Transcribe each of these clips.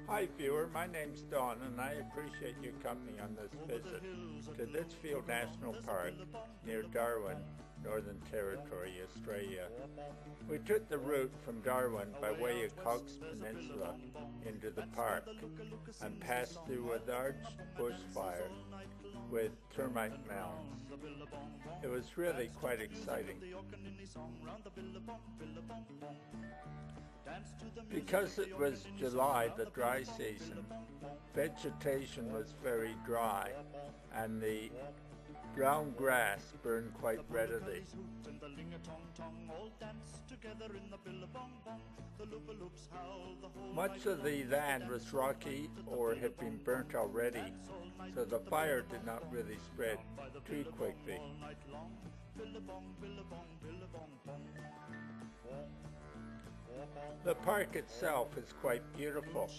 Hi viewer, my name's Don and I appreciate your company on this visit to Litchfield National Park near Darwin, Northern Territory, Australia. We took the route from Darwin by way of Cox Peninsula into the park and passed through a large bushfire with termite mounds. It was really quite exciting. Because it was July, the dry season, vegetation was very dry and the brown grass burned quite readily. Much of the land was rocky or had been burnt already, so the fire did not really spread too quickly. The park itself is quite beautiful.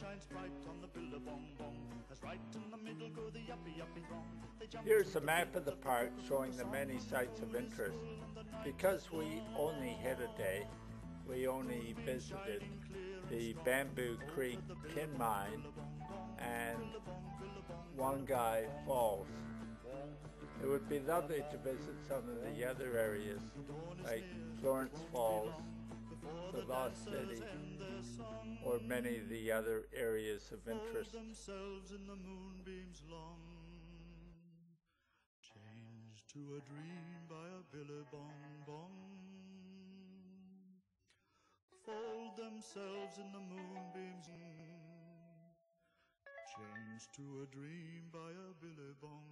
Here's a map of the park showing the many sites of interest. Because we only had a day, we only visited the Bamboo Creek tin mine and Wangi Falls. It would be lovely to visit some of the other areas like Florence Falls, the Lost City, or many of the other areas of interest. Changed to a dream by a billabong. Fold themselves in the moonbeams. Changed to a dream by a billabong.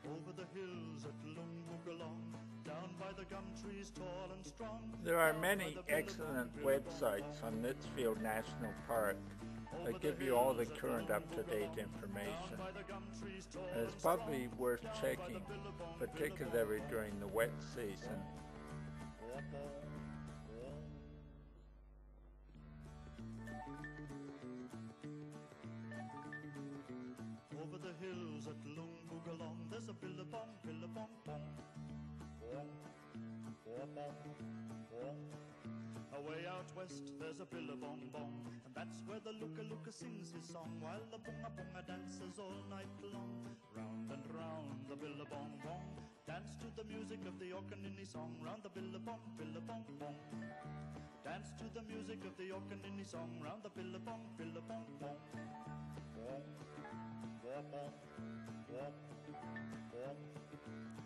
Over the hills at Lungboogalong, down by the gum trees tall and strong. There are many excellent websites on Litchfield National Park that give you all the current up-to-date information. And it's probably worth checking, particularly during the wet season. Over the hills at Lungboogalong, there's a billabong, billabong, bong. Away out west, there's a billabong, bong, and that's where the looka-looka sings his song, while the bunga-bunga dances all night long. Round and round the billabong, bong, dance to the music of the Okanini song, round the billabong, billabong, bong. Dance to the music of the Okanini song, round the billabong, billabong, bong.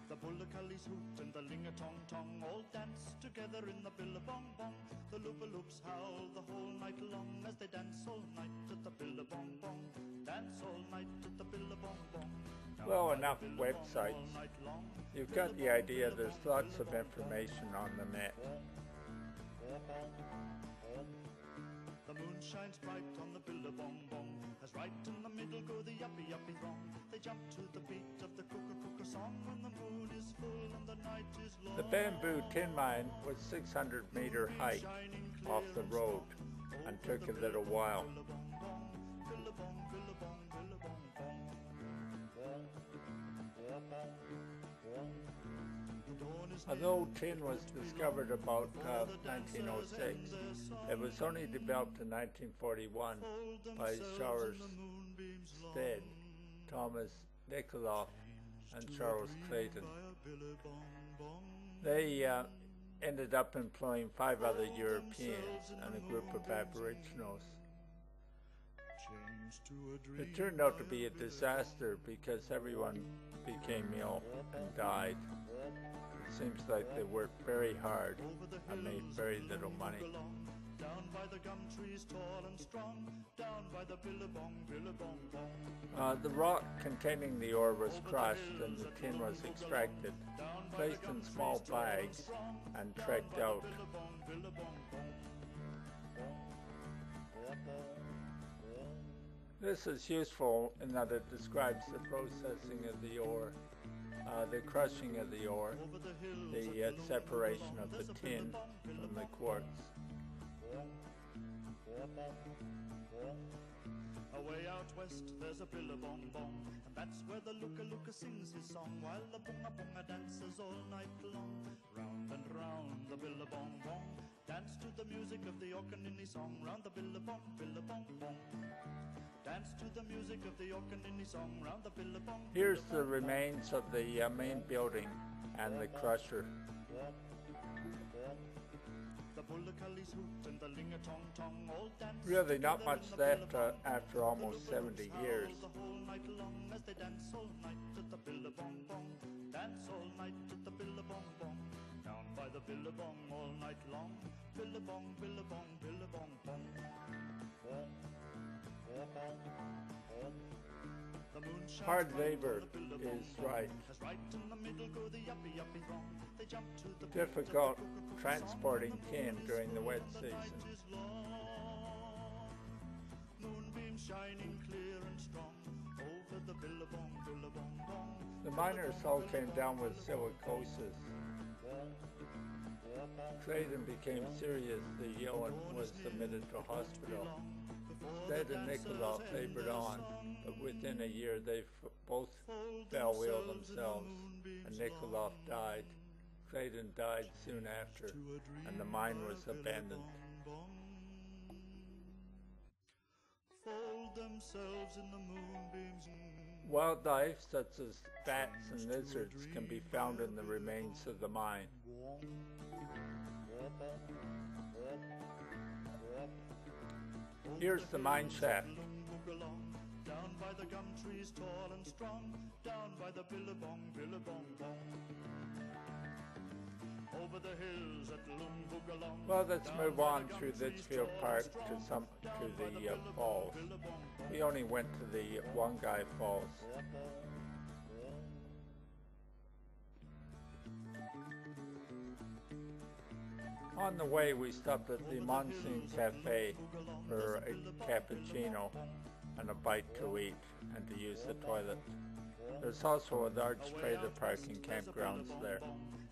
The bullock-cullies hoot and the ling-a-tong-tong all dance together in the billabong-bong. The loop-a-loops howl the whole night long as they dance all night at the billabong-bong. Dance all night at the billabong-bong. Well, enough websites. You've got the idea. There's lots of information on the net. The moon shines bright on the billabong-bong, as right in the middle go the yuppie-yuppie throng. They jump to the beat of the cuckoo-cuckoo song when the moon is full and the night is long. The bamboo tin mine was 600-meter height off the road and took a little while. Although tin was discovered about 1906, it was only developed in 1941 by Charles Stead, Thomas Nikoloff, and Charles Clayton. They ended up employing 5 other Europeans and a group of Aboriginals. It turned out to be a disaster because everyone became ill and died. It seems like they worked very hard and made very little money. Down by the gum trees tall and strong, down by the billabong, billabong, bong. The rock containing the ore was crushed and the tin was extracted, placed in small bags, and trekked out. This is useful in that it describes the processing of the ore, the crushing of the ore, the separation of the tin from the quartz. Away out west, there's a billabong bong, and that's where the looka-looka sings his song, while the bunga bunga dances all night long. Round and round the billabong the music of the Okanini song, round the billabong, billabong, bong. Dance to the music of the Okanini song, round the billabong. Here's the remains of the main building and the crusher. Really not much left after almost 70 years. Dance all night at the billabong bong. Down by the billabong all night long. Billabong, billabong, billabong bong. Hard labor is right. Difficult transporting tin during the wet season. Moonbeam shining clear and strong over the billabong, billabong bong. The miners all came down with silicosis. Clayton became seriously ill and was admitted to hospital. Ned and Nicholas labored on, but within a year they both fell ill themselves, and Nicholas died. Clayton died soon after, and the mine was abandoned. Fold themselves in the moonbeams. Wildlife such as bats and lizards can be found in the remains of the mine. Here's the mine shaft. Down by the gum trees tall and strong, down by the billabong, billabong bong. Over the hills at Lumbugalong. Well, let's move on through Litchfield Park to the falls. We only went to the Wangi Falls. On the way, we stopped at the Monsoon Cafe for a cappuccino and a bite to eat and to use the toilet. There's also a large trailer parking campgrounds there.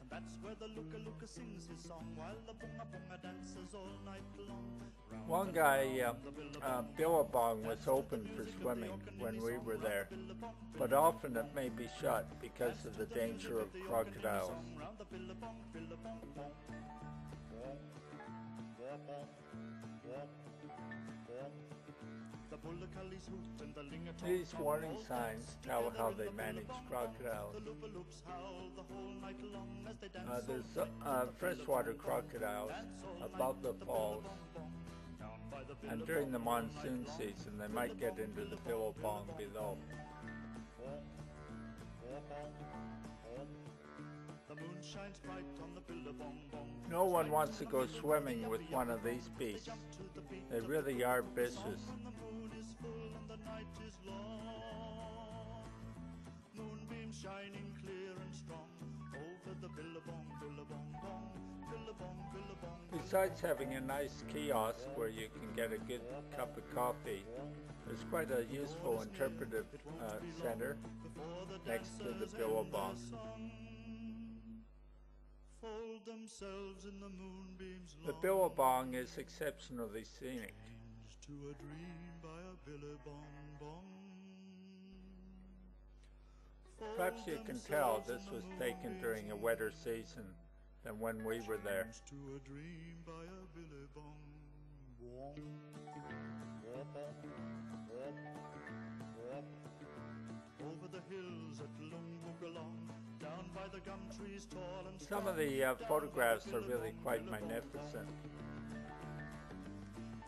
That's where the Luka sings his song while the bunga bunga dances all night long. Wangi Billabong was open for swimming when we were there, but often it may be shut because of the danger of crocodiles. These warning signs tell how they manage crocodiles. There's freshwater crocodiles above the falls, and during the monsoon season they might get into the billabong below. No one wants to go swimming with one of these beasts. They really are vicious. Moonbeam shining clear and strong over the billabong, billabong bong, billabong, billabong. Besides having a nice kiosk where you can get a good cup of coffee, there's quite a useful interpretive center next to the billabong. The billabong is exceptionally scenic. To a dream by a billabong bong. Perhaps you can tell this was taken during a wetter season than when we were there. To a dream by a billabong bong. Over the hills at Lumbugalong, down by the gum trees tall and strong. Some of the photographs are really quite magnificent.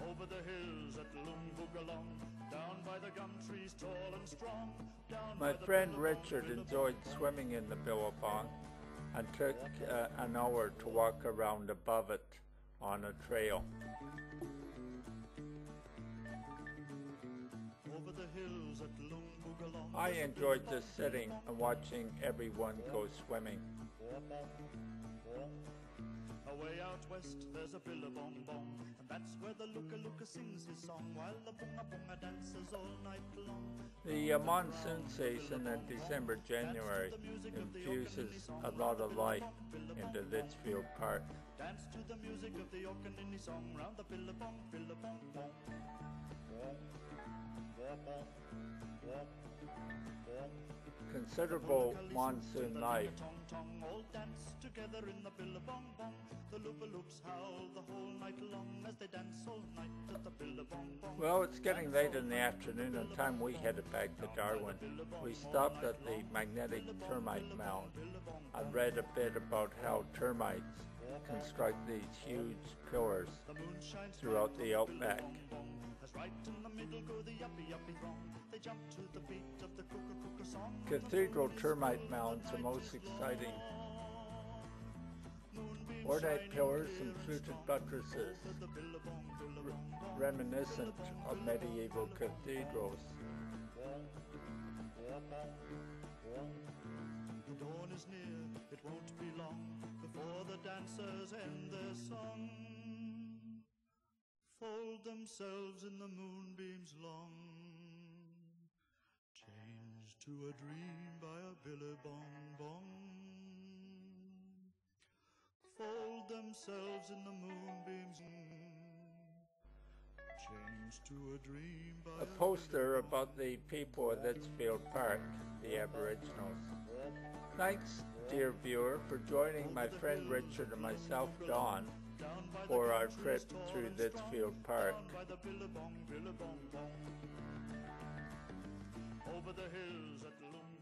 Over the hills at Lumbugalong, down by the gum trees tall and strong. My friend Richard enjoyed swimming in the billabong and took an hour to walk around above it on a trail. Over the hills at Lumbugalong. I enjoyed just sitting and watching everyone go swimming. Away out west, there's a billabong bong, and that's where the Luka sings his song while the bunga bunga dances all night long. The monsoon season in December, January infuses a lot of life into Litchfield Park. Dance to the music of the Okanini song round the billabong, billabong bong. considerable monsoon life. All dance together in the billabong-bong. The loop-a-loops howl the whole night long as they dance all night at the billabong-bong. Well, it's getting late in the afternoon and time we headed back to Darwin. We stopped at the magnetic termite mound. I read a bit about how termites construct these huge pillars throughout the outback. Right in the middle go the yuppie throng. They jump to the beat of the cuckoo song. Cathedral termite mounds are most exciting. Ornate pillars and fluted buttresses, reminiscent of medieval cathedrals. The dawn is near, it won't be long before the dancers end their song. Fold themselves in the moonbeams long, changed to a dream by a billabong-bong. Fold themselves in the moonbeams, changed to a dream by A poster about the people at Litchfield Park, the Aboriginals. Thanks, dear viewer, for joining my friend Richard and myself, Don, for our trip through Litchfield Park. Over the hills at Lung